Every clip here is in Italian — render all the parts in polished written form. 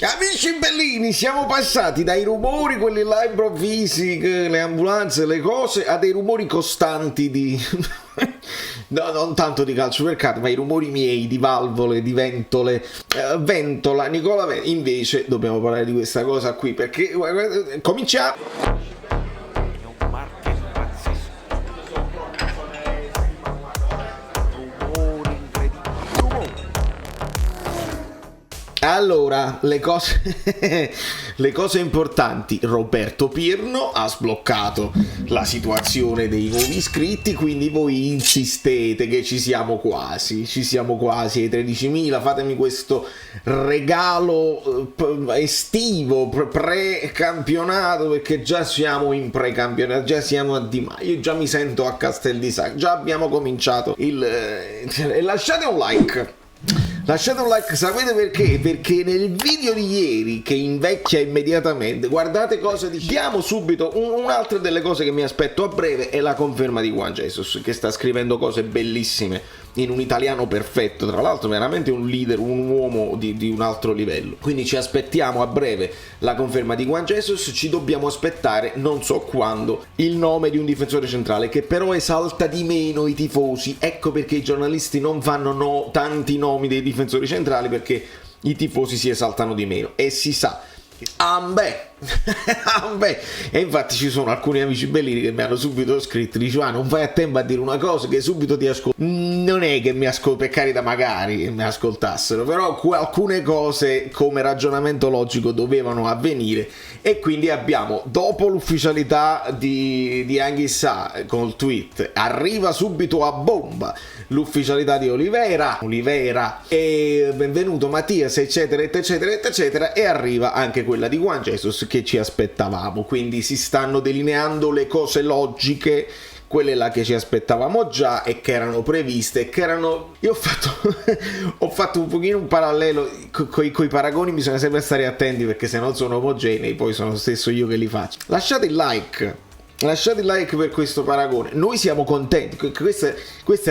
Amici bellini, siamo passati dai rumori, quelli là improvvisi, le ambulanze, le cose, a dei rumori costanti di... no, non tanto di calciomercato, ma i rumori miei, di valvole, di ventole, ventola, Nicola invece dobbiamo parlare di questa cosa qui, perché cominciamo! Allora, le cose importanti. Roberto Pirno ha sbloccato la situazione dei nuovi iscritti, quindi voi insistete che ci siamo quasi ai 13.000, fatemi questo regalo estivo, pre-campionato, perché già siamo in pre-campionato, già siamo a Di Maio, io già mi sento a Castel di Sacco, già abbiamo cominciato lasciate un like. Lasciate un like, sapete perché? Perché nel video di ieri, che invecchia immediatamente, guardate cosa diciamo subito. Un'altra delle cose che mi aspetto a breve è la conferma di Juan Jesus, che sta scrivendo cose bellissime in un italiano perfetto, tra l'altro veramente un leader, un uomo di un altro livello. Quindi ci aspettiamo a breve la conferma di Juan Jesus, ci dobbiamo aspettare non so quando il nome di un difensore centrale che però esalta di meno i tifosi. Ecco perché i giornalisti non fanno tanti nomi dei difensori centrali, perché i tifosi si esaltano di meno e si sa. E infatti ci sono alcuni amici bellini che mi hanno subito scritto, dice non fai a tempo a dire una cosa che subito ti ascolto. Non è che mi ascolto, per carità, magari che mi ascoltassero, però alcune cose come ragionamento logico dovevano avvenire, e quindi abbiamo, dopo l'ufficialità di Anghissà col tweet, arriva subito a bomba l'ufficialità di Olivera e benvenuto Mattias, eccetera eccetera eccetera, e arriva anche quella di Juan Jesus che ci aspettavamo. Quindi si stanno delineando le cose logiche, quelle là che ci aspettavamo già e che erano previste e che erano... Io ho fatto un pochino un parallelo coi paragoni, bisogna sempre stare attenti perché se non sono omogenei poi sono lo stesso io che li faccio. Lasciate il like per questo paragone, noi siamo contenti. Questa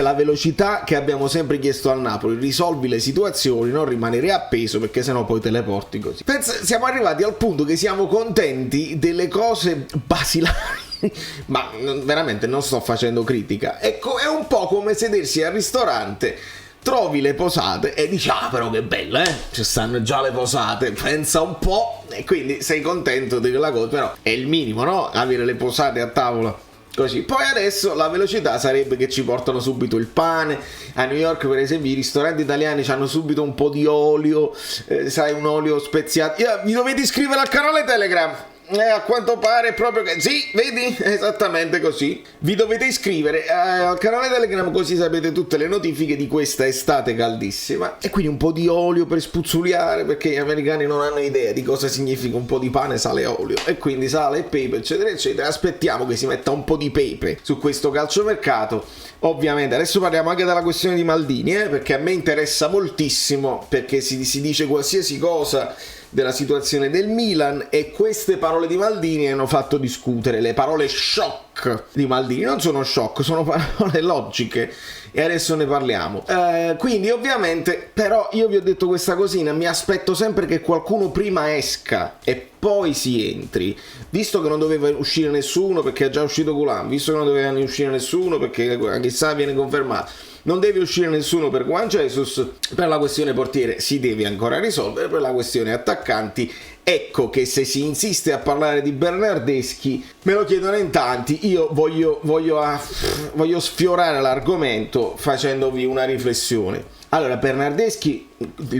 è la velocità che abbiamo sempre chiesto al Napoli: risolvi le situazioni, non rimanere appeso, perché sennò poi te le porti così. Siamo arrivati al punto che siamo contenti delle cose basilari. Ma veramente non sto facendo critica, ecco, è un po' come sedersi al ristorante, trovi le posate e dici però che bella, ci stanno già le posate, pensa un po', e quindi sei contento di quella cosa. Però è il minimo, no? Avere le posate a tavola così. Poi adesso la velocità sarebbe che ci portano subito il pane. A New York per esempio i ristoranti italiani hanno subito un po' di olio, sai, un olio speziato. Vi dovete iscrivere al canale Telegram. A quanto pare proprio che sì, vedi? Esattamente così. Vi dovete iscrivere al canale Telegram, così sapete tutte le notifiche di questa estate caldissima. E quindi un po' di olio per spuzzuliare, perché gli americani non hanno idea di cosa significa un po' di pane, sale e olio, e quindi sale e pepe eccetera eccetera. Aspettiamo che si metta un po' di pepe su questo calciomercato. Ovviamente adesso parliamo anche della questione di Maldini, perché a me interessa moltissimo, perché si dice qualsiasi cosa della situazione del Milan, e queste parole di Maldini hanno fatto discutere. Le parole shock di Maldini non sono shock, sono parole logiche, e adesso ne parliamo. Quindi ovviamente, però io vi ho detto questa cosina, mi aspetto sempre che qualcuno prima esca e poi si entri, visto che non doveva uscire nessuno perché è già uscito Gulam, visto che non doveva uscire nessuno perché chissà viene confermato, non deve uscire nessuno per Juan Jesus. Per la questione portiere si deve ancora risolvere, per la questione attaccanti ecco che se si insiste a parlare di Bernardeschi, me lo chiedono in tanti, io voglio sfiorare l'argomento facendovi una riflessione. Allora, il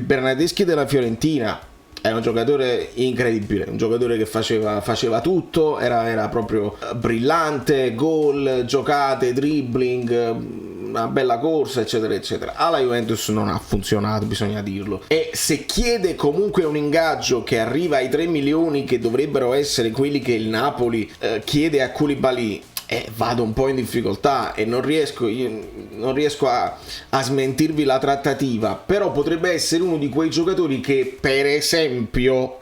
Bernardeschi della Fiorentina è un giocatore incredibile, un giocatore che faceva tutto, era proprio brillante, gol, giocate, dribbling, una bella corsa eccetera eccetera. Alla Juventus non ha funzionato, bisogna dirlo, e se chiede comunque un ingaggio che arriva ai 3 milioni che dovrebbero essere quelli che il Napoli chiede a Koulibaly, vado un po' in difficoltà e non riesco a smentirvi la trattativa, però potrebbe essere uno di quei giocatori che, per esempio,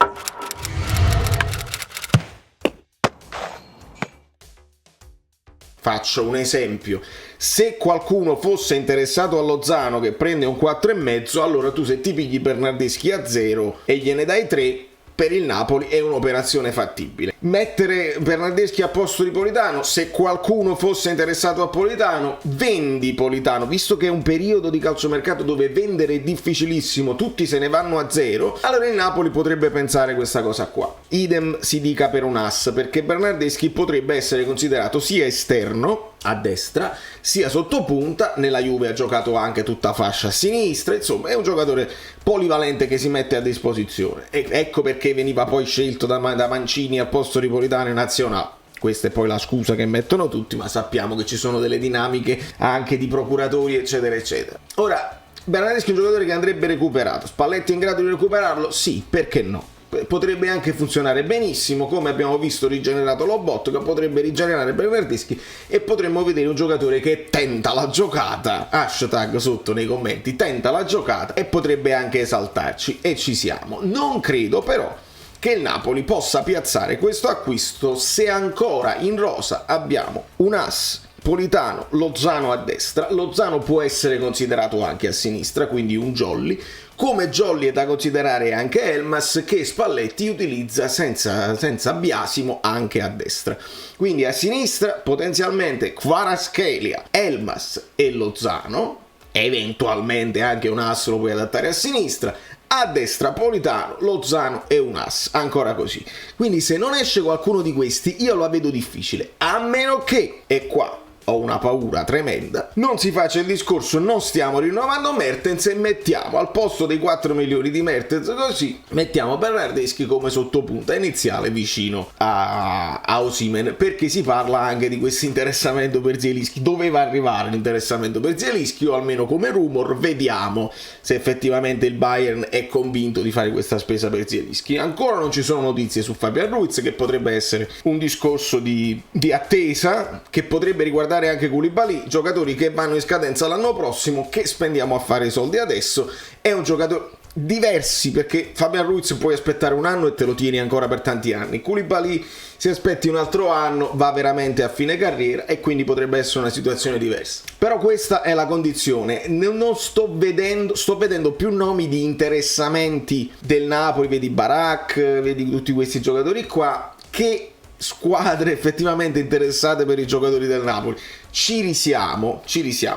faccio un esempio, se qualcuno fosse interessato a Lozano che prende un 4,5, allora tu se ti pigli Bernardeschi a 0 e gliene dai 3, per il Napoli è un'operazione fattibile. Mettere Bernardeschi a posto di Politano, se qualcuno fosse interessato a Politano, vendi Politano, visto che è un periodo di calciomercato dove vendere è difficilissimo, tutti se ne vanno a 0, allora il Napoli potrebbe pensare questa cosa qua. Idem si dica per un ass, perché Bernardeschi potrebbe essere considerato sia esterno a destra sia sottopunta, nella Juve ha giocato anche tutta fascia a sinistra, insomma è un giocatore polivalente che si mette a disposizione, e ecco perché veniva poi scelto da Mancini a posto di Politano in nazionale. Questa è poi la scusa che mettono tutti, ma sappiamo che ci sono delle dinamiche anche di procuratori eccetera eccetera. Ora, Bernardeschi è un giocatore che andrebbe recuperato. Spalletti è in grado di recuperarlo? Sì, perché no? Potrebbe anche funzionare benissimo, come abbiamo visto rigenerato Lobotka, potrebbe rigenerare Bernardeschi e potremmo vedere un giocatore che tenta la giocata, hashtag sotto nei commenti, tenta la giocata, e potrebbe anche esaltarci, e ci siamo. Non credo però che il Napoli possa piazzare questo acquisto se ancora in rosa abbiamo un ass, Politano, Lozano a destra. Lozano può essere considerato anche a sinistra, quindi un jolly. Come jolly è da considerare anche Elmas, che Spalletti utilizza senza biasimo anche a destra. Quindi a sinistra potenzialmente Kvaratskhelia, Elmas e Lozano, eventualmente anche un ass lo puoi adattare a sinistra. A destra Politano, Lozano e un ass, ancora così. Quindi se non esce qualcuno di questi io la vedo difficile, a meno che, e qua ho una paura tremenda, non si faccia il discorso non stiamo rinnovando Mertens e mettiamo al posto dei 4 milioni di Mertens, così mettiamo Bernardeschi come sottopunta iniziale vicino a Osimhen, perché si parla anche di questo interessamento per Zielinski. Doveva arrivare l'interessamento per Zielinski, o almeno come rumor, vediamo se effettivamente il Bayern è convinto di fare questa spesa per Zielinski. Ancora non ci sono notizie su Fabian Ruiz, che potrebbe essere un discorso di attesa, che potrebbe riguardare anche Koulibaly, giocatori che vanno in scadenza l'anno prossimo, che spendiamo a fare i soldi adesso. È un giocatore diversi, perché Fabian Ruiz puoi aspettare un anno e te lo tieni ancora per tanti anni. Koulibaly, se aspetti un altro anno, va veramente a fine carriera, e quindi potrebbe essere una situazione diversa. Però questa è la condizione. Non sto vedendo più nomi di interessamenti del Napoli, vedi Barak, vedi tutti questi giocatori qua, che squadre effettivamente interessate per i giocatori del Napoli. Ci risiamo,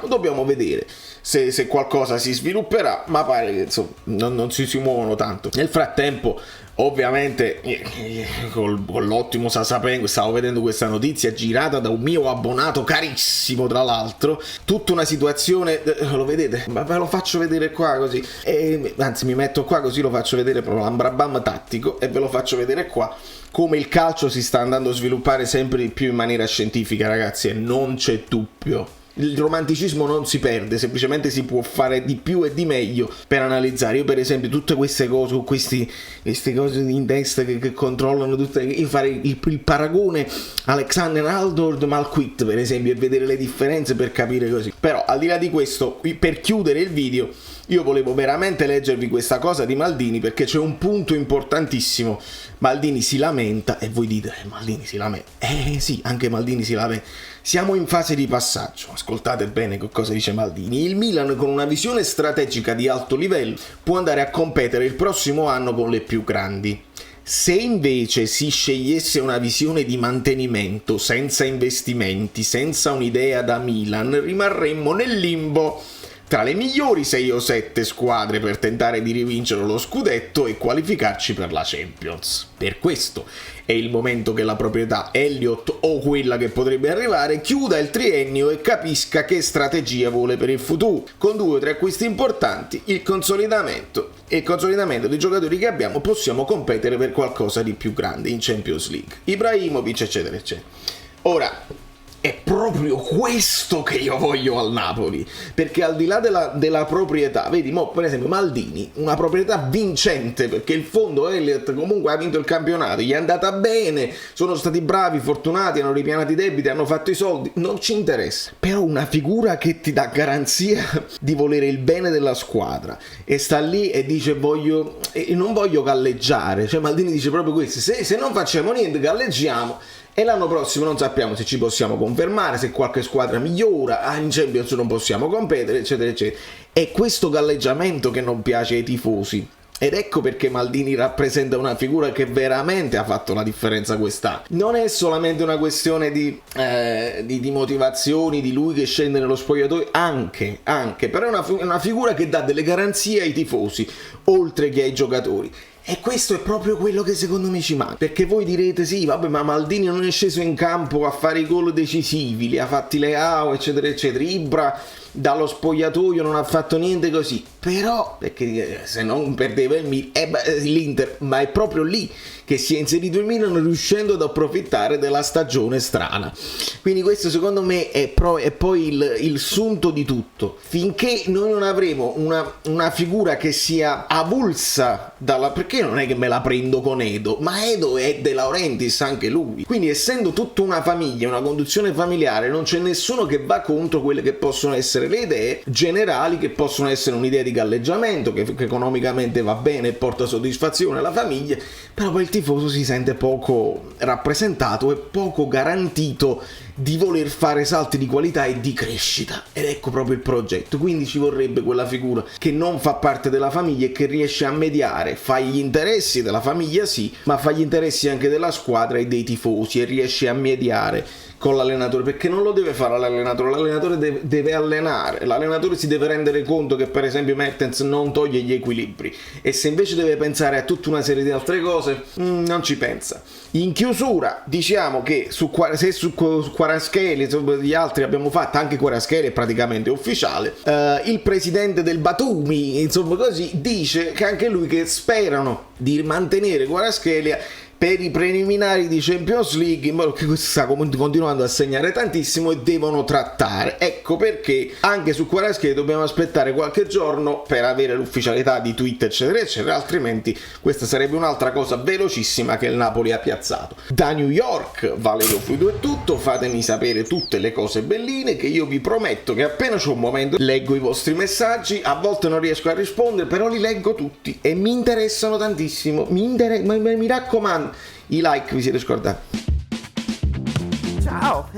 dobbiamo vedere se qualcosa si svilupperà, ma pare che insomma non si muovono tanto. Nel frattempo, ovviamente, con l'ottimo Sasapengo stavo vedendo questa notizia girata da un mio abbonato carissimo, tra l'altro, tutta una situazione, lo vedete? Ma ve lo faccio vedere qua così, anzi mi metto qua così lo faccio vedere proprio l'ambrabam tattico, e ve lo faccio vedere qua come il calcio si sta andando a sviluppare sempre di più in maniera scientifica, ragazzi, e non c'è dubbio. Il romanticismo non si perde, semplicemente si può fare di più e di meglio per analizzare. Io per esempio tutte queste cose, con queste cose in testa che controllano tutte, io fare il paragone Alexander-Arnold Malquit per esempio, e vedere le differenze per capire così. Però al di là di questo, per chiudere il video, io volevo veramente leggervi questa cosa di Maldini, perché c'è un punto importantissimo. Maldini si lamenta, e voi dite Maldini si lamenta? Sì, anche Maldini si lamenta. Siamo in fase di passaggio, ascoltate bene che cosa dice Maldini. Il Milan, con una visione strategica di alto livello, può andare a competere il prossimo anno con le più grandi. Se invece si scegliesse una visione di mantenimento, senza investimenti, senza un'idea da Milan, rimarremmo nel limbo tra le migliori 6 o 7 squadre per tentare di rivincere lo scudetto e qualificarci per la Champions. Per questo è il momento che la proprietà Elliott, o quella che potrebbe arrivare, chiuda il triennio e capisca che strategia vuole per il futuro. Con 2 o 3 acquisti importanti, il consolidamento dei giocatori che abbiamo, possiamo competere per qualcosa di più grande in Champions League. Ibrahimovic, eccetera eccetera. Ora, è proprio questo che io voglio al Napoli, perché al di là della proprietà, vedi, per esempio Maldini, una proprietà vincente, perché il fondo Elliott comunque ha vinto il campionato, gli è andata bene, sono stati bravi, fortunati, hanno ripianato i debiti, hanno fatto i soldi, non ci interessa. Però una figura che ti dà garanzia di volere il bene della squadra e sta lì e dice non voglio galleggiare, cioè Maldini dice proprio questo: se non facciamo niente galleggiamo, e l'anno prossimo non sappiamo se ci possiamo confermare, se qualche squadra migliora, in Champions non possiamo competere, eccetera, eccetera. È questo galleggiamento che non piace ai tifosi. Ed ecco perché Maldini rappresenta una figura che veramente ha fatto la differenza quest'anno. Non è solamente una questione di motivazioni, di lui che scende nello spogliatoio, anche, però è una figura che dà delle garanzie ai tifosi, oltre che ai giocatori. E questo è proprio quello che secondo me ci manca. Perché voi direte, sì, vabbè, ma Maldini non è sceso in campo a fare i gol decisivi, li ha fatti Leao, eccetera, eccetera. Ibra dallo spogliatoio non ha fatto niente così. Però, perché se non perdeva l'Inter, ma è proprio lì che si è inserito il Milan, riuscendo ad approfittare della stagione strana. Quindi questo secondo me è poi il sunto di tutto. Finché noi non avremo una figura che sia avulsa perché non è che me la prendo con Edo, ma Edo è De Laurentiis anche lui. Quindi essendo tutta una famiglia, una conduzione familiare, non c'è nessuno che va contro quelle che possono essere le idee generali, che possono essere un'idea di galleggiamento, che economicamente va bene e porta soddisfazione alla famiglia, però poi il tifoso si sente poco rappresentato e poco garantito di voler fare salti di qualità e di crescita, ed ecco proprio il progetto. Quindi ci vorrebbe quella figura che non fa parte della famiglia e che riesce a mediare, fa gli interessi della famiglia sì, ma fa gli interessi anche della squadra e dei tifosi, e riesce a mediare con l'allenatore, perché non lo deve fare l'allenatore deve allenare, l'allenatore si deve rendere conto che per esempio Mertens non toglie gli equilibri, e se invece deve pensare a tutta una serie di altre cose non ci pensa. In chiusura diciamo che su Kvaratskhelia, gli altri abbiamo fatto, anche Kvaratskhelia è praticamente ufficiale, il presidente del Batumi, insomma così, dice che anche lui che sperano di mantenere Kvaratskhelia per i preliminari di Champions League, in modo che questo sta continuando a segnare tantissimo e devono trattare. Ecco perché anche su Kvaratskhelia dobbiamo aspettare qualche giorno per avere l'ufficialità di tweet eccetera eccetera, altrimenti questa sarebbe un'altra cosa velocissima che il Napoli ha piazzato. Da New York, Valerio Fluido è tutto, fatemi sapere tutte le cose belline, che io vi prometto che appena c'ho un momento leggo i vostri messaggi. A volte non riesco a rispondere, però li leggo tutti e mi interessano tantissimo, mi raccomando, i like vi siete scordati. Ciao,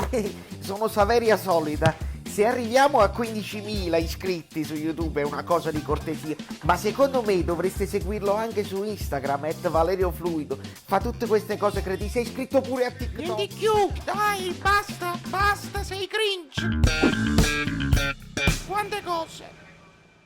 sono Saveria Solida. Se arriviamo a 15.000 iscritti su YouTube è una cosa di cortesia, ma secondo me dovreste seguirlo anche su Instagram, @ValerioFluido. Fa tutte queste cose, credi? Sei iscritto pure a TikTok? Niente più, dai, basta, sei cringe. Quante cose.